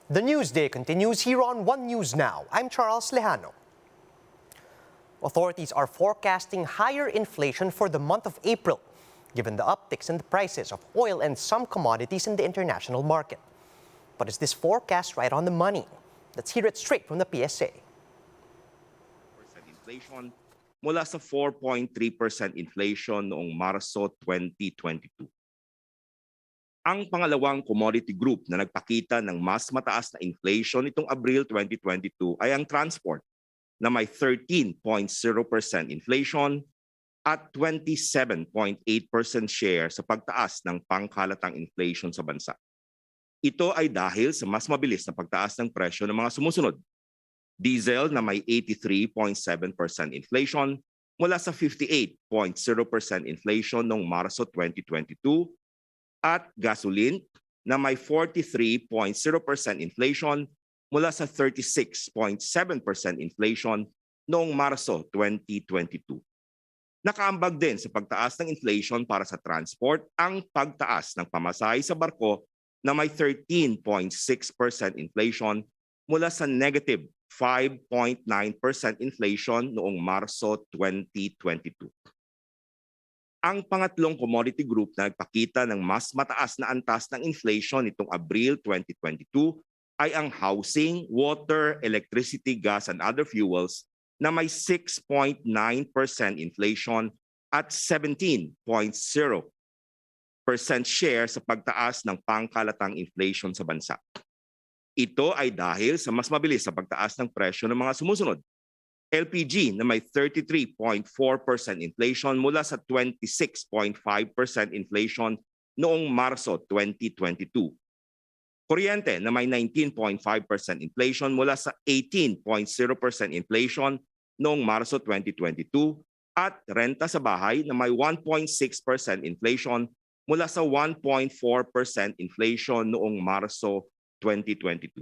The news day continues here on One News Now. I'm Charles Lejano. Authorities are forecasting higher inflation for the month of April, given the upticks in the prices of oil and some commodities in the international market. But is this forecast right on the money? Let's hear it straight from the PSA. Inflation mula sa 4.3% inflation noong Marso 2022. Ang pangalawang commodity group na nagpakita ng mas mataas na inflation itong Abril 2022 ay ang transport na may 13.0% inflation at 27.8% share sa pagtaas ng pangkalatang inflation sa bansa. Ito ay dahil sa mas mabilis na pagtaas ng presyo ng mga sumusunod. Diesel na may 83.7% inflation mula sa 58.0% inflation noong Marso 2022 at gasoline na may 43.0% inflation mula sa 36.7% inflation noong Marso 2022. Nakaambag din sa pagtaas ng inflation para sa transport ang pagtaas ng pamasahe sa barko na may 13.6% inflation mula sa negative 5.9% inflation noong Marso 2022. Ang pangatlong commodity group na nagpakita ng mas mataas na antas ng inflation nitong Abril 2022 ay ang housing, water, electricity, gas, and other fuels na may 6.9% inflation at 17.0% share sa pagtaas ng pangkalatang inflation sa bansa. Ito ay dahil sa mas mabilis sa pagtaas ng presyo ng mga sumusunod. LPG na may 33.4% inflation mula sa 26.5% inflation noong Marso 2022. Kuryente na may 19.5% inflation mula sa 18.0% inflation noong Marso 2022 at renta sa bahay na may 1.6% inflation mula sa 1.4% inflation noong Marso 2022.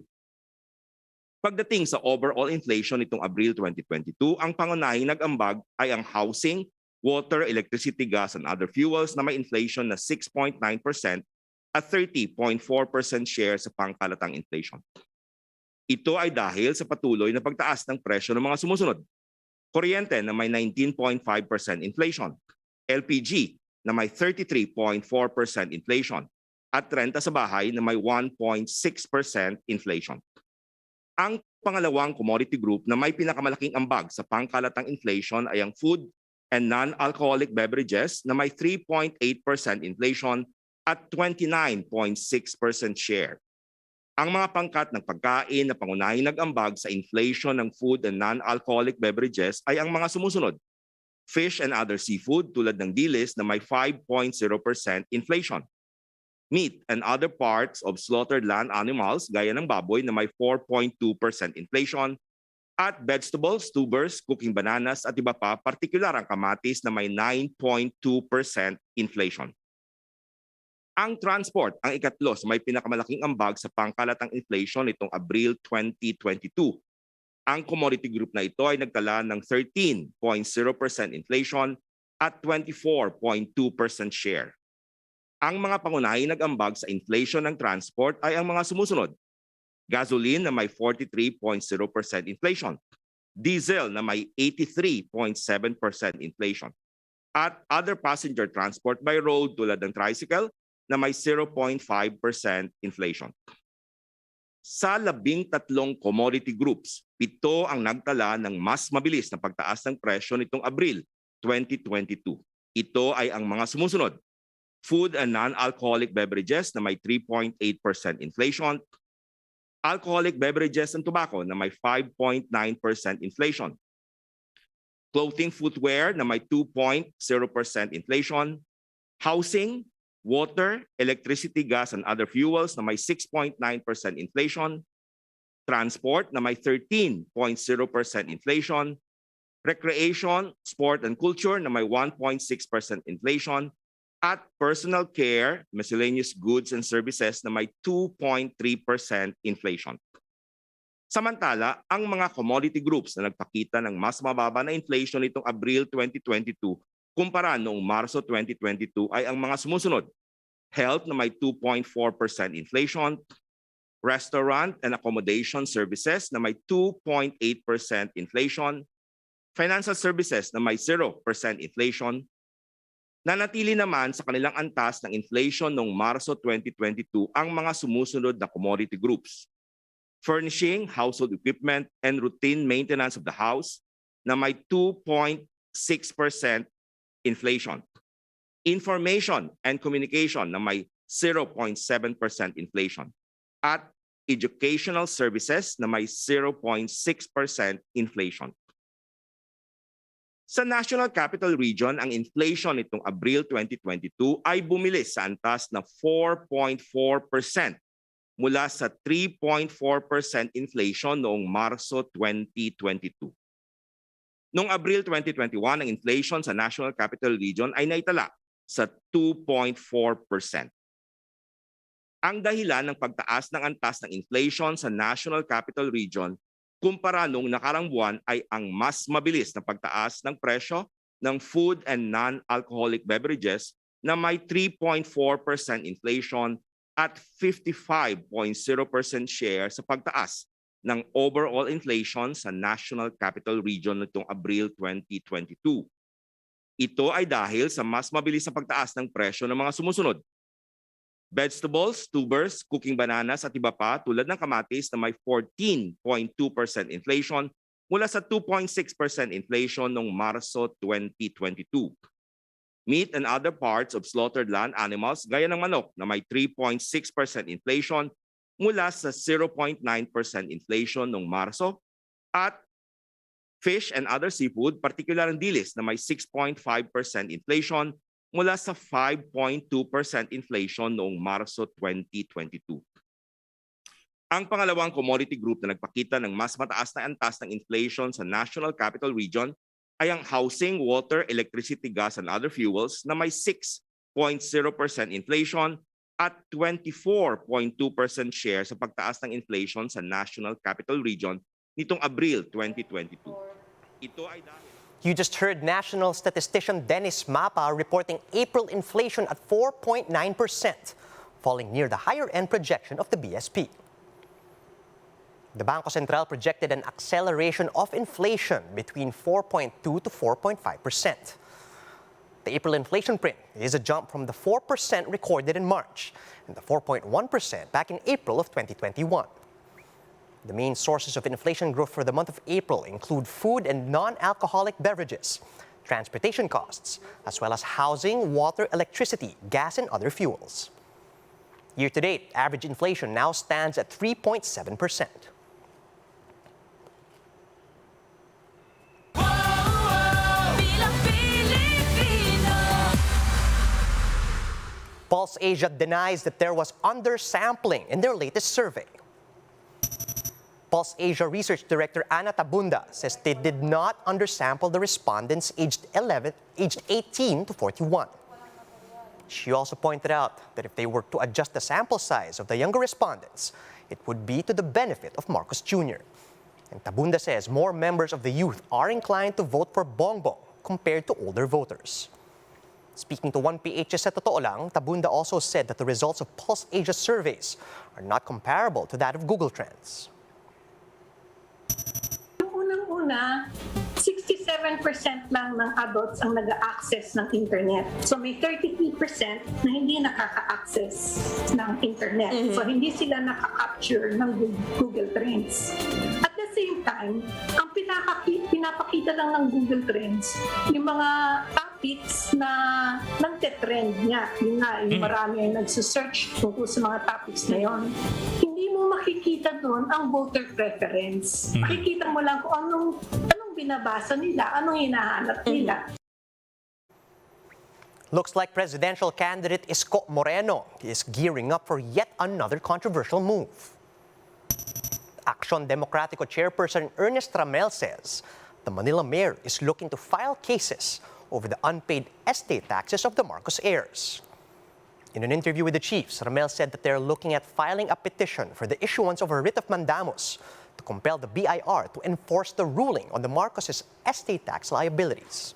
Pagdating sa overall inflation nitong Abril 2022, ang pangunahing nag-ambag ay ang housing, water, electricity, gas, and other fuels na may inflation na 6.9% at 30.4% share sa pangkalatang inflation. Ito ay dahil sa patuloy na pagtaas ng presyo ng mga sumusunod. Kuryente na may 19.5% inflation, LPG na may 33.4% inflation, at renta sa bahay na may 1.6% inflation. Ang pangalawang commodity group na may pinakamalaking ambag sa pangkalatang inflation ay ang food and non-alcoholic beverages na may 3.8% inflation at 29.6% share. Ang mga pangkat ng pagkain na pangunahing nag-ambag sa inflation ng food and non-alcoholic beverages ay ang mga sumusunod. Fish and other seafood tulad ng dilis na may 5.0% inflation. Meat and other parts of slaughtered land animals gaya ng baboy na may 4.2% inflation at vegetables, tubers, cooking bananas at iba pa, partikular ang kamatis na may 9.2% inflation. Ang transport ang ikatlo sa may pinakamalaking ambag sa pangkalatang inflation nitong Abril 2022. Ang commodity group na ito ay nagtala ng 13.0% inflation at 24.2% share. Ang mga pangunahing nag-ambag sa inflation ng transport ay ang mga sumusunod. Gasoline na may 43.0% inflation, diesel na may 83.7% inflation, at other passenger transport by road tulad ng tricycle na may 0.5% inflation. Sa 13 commodity groups, 7 ang nagtala ng mas mabilis na pagtaas ng presyo nitong Abril 2022. Ito ay ang mga sumusunod. Food and non-alcoholic beverages na may 3.8% inflation, alcoholic beverages and tobacco na may 5.9% inflation, clothing footwear na may 2.0% inflation, housing, water, electricity, gas, and other fuels na may 6.9% inflation, transport na may 13.0% inflation, recreation, sport, and culture na may 1.6% inflation, at personal care, miscellaneous goods and services na may 2.3% inflation. Samantala, ang mga commodity groups na nagpakita ng mas mababa na inflation nitong Abril 2022 kumpara noong Marso 2022 ay ang mga sumusunod. Health na may 2.4% inflation, restaurant and accommodation services na may 2.8% inflation, financial services na may 0% inflation. Nanatili naman sa kanilang antas ng inflation noong Marso 2022 ang mga sumusunod na commodity groups: furnishing, household equipment, and routine maintenance of the house na may 2.6% inflation. Information and communication na may 0.7% inflation. At educational services na may 0.6% inflation. Sa National Capital Region, ang inflation nitong Abril 2022 ay bumilis sa antas na 4.4% mula sa 3.4% inflation noong Marso 2022. Noong Abril 2021, ang inflation sa National Capital Region ay naitala sa 2.4%. Ang dahilan ng pagtaas ng antas ng inflation sa National Capital Region kumpara noong nakarang buwan ay ang mas mabilis na pagtaas ng presyo ng food and non-alcoholic beverages na may 3.4% inflation at 55.0% share sa pagtaas ng overall inflation sa National Capital Region nitong Abril 2022. Ito ay dahil sa mas mabilis na pagtaas ng presyo ng mga sumusunod: vegetables, tubers, cooking bananas at iba pa tulad ng kamatis na may 14.2% inflation mula sa 2.6% inflation noong Marso 2022. Meat and other parts of slaughtered land animals gaya ng manok na may 3.6% inflation mula sa 0.9% inflation noong Marso, at fish and other seafood, partikular ang dilis na may 6.5% inflation mula sa 5.2% inflation noong Marso 2022. Ang pangalawang commodity group na nagpakita ng mas mataas na antas ng inflation sa National Capital Region ay ang housing, water, electricity, gas, and other fuels na may 6.0% inflation at 24.2% share sa pagtaas ng inflation sa National Capital Region nitong Abril 2022. Ito ay dahil You just heard national statistician Dennis Mapa reporting April inflation at 4.9%, falling near the higher-end projection of the BSP. The Bangko Sentral projected an acceleration of inflation between 4.2 to 4.5%. The April inflation print is a jump from the 4% recorded in March and the 4.1% back in April of 2021. The main sources of inflation growth for the month of April include food and non-alcoholic beverages, transportation costs, as well as housing, water, electricity, gas, and other fuels. Year-to-date, average inflation now stands at 3.7%. Pulse Asia denies that there was undersampling in their latest survey. Pulse Asia Research Director Ana Tabunda says they did not undersample the respondents aged 18 to 41. She also pointed out that if they were to adjust the sample size of the younger respondents, it would be to the benefit of Marcos Jr. And Tabunda says more members of the youth are inclined to vote for Bongbong compared to older voters. Speaking to 1PH sa Totoo Lang, Tabunda also said that the results of Pulse Asia surveys are not comparable to that of Google Trends. Unang-una, 67% lang ng adults ang nag-access ng internet. So may 33% na hindi nakaka-access ng internet. So hindi sila nakaka-capture ng Google Trends. At the same time, ang pinapakita lang ng Google Trends, yung mga topics na nagte-trend niya. Yun nga, yung marami ay nagsusearch tungkol sa mga topics na yon. Hindi mo makikita doon ang voter preference. Makikita mo lang kung anong binabasa nila, anong hinahanap nila. Looks like presidential candidate Isko Moreno is gearing up for yet another controversial move. Action Democratico chairperson Ernest Ramel says the Manila mayor is looking to file cases over the unpaid estate taxes of the Marcos heirs. In an interview with the chiefs, Ramel said that they're looking at filing a petition for the issuance of a writ of mandamus to compel the BIR to enforce the ruling on the Marcos' estate tax liabilities.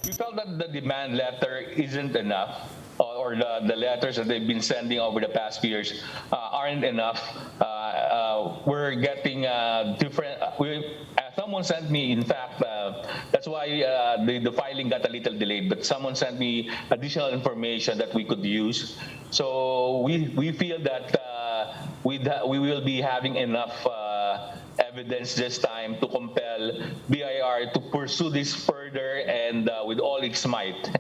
We felt that the demand letter isn't enough, or the letters that they've been sending over the past few years aren't enough. We're getting different. Someone sent me, in fact, that's why the filing got a little delayed, but someone sent me additional information that we could use. So we feel that we will be having enough evidence this time to compel BIR to pursue this further and with all its might.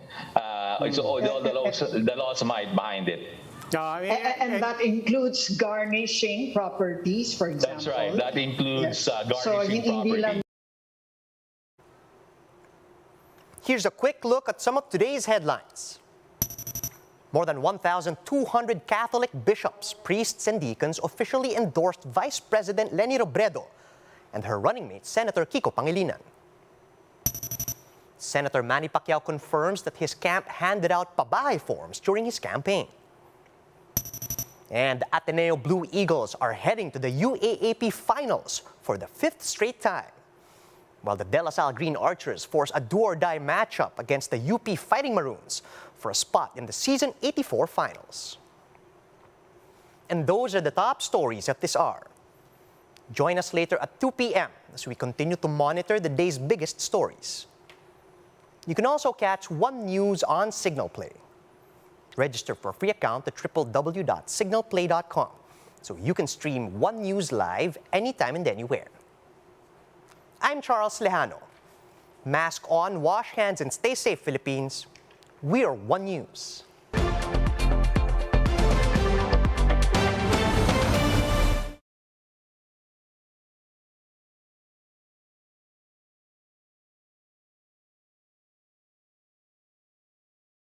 It's all the law's might behind it. And that includes garnishing properties, for example. That's right. That includes garnishing hindi property. lang. Here's a quick look at some of today's headlines. More than 1,200 Catholic bishops, priests, and deacons officially endorsed Vice President Leni Robredo and her running mate, Senator Kiko Pangilinan. Senator Manny Pacquiao confirms that his camp handed out pabahay forms during his campaign. And Ateneo Blue Eagles are heading to the UAAP Finals for the 5th straight time, while the De La Salle Green Archers force a do-or-die matchup against the UP Fighting Maroons for a spot in the Season 84 Finals. And those are the top stories of this hour. Join us later at 2 p.m. as we continue to monitor the day's biggest stories. You can also catch One News on Signal Play. Register for a free account at www.signalplay.com so you can stream One News live anytime and anywhere. I'm Charles Lejano. Mask on, wash hands, and stay safe, Philippines. We are One News.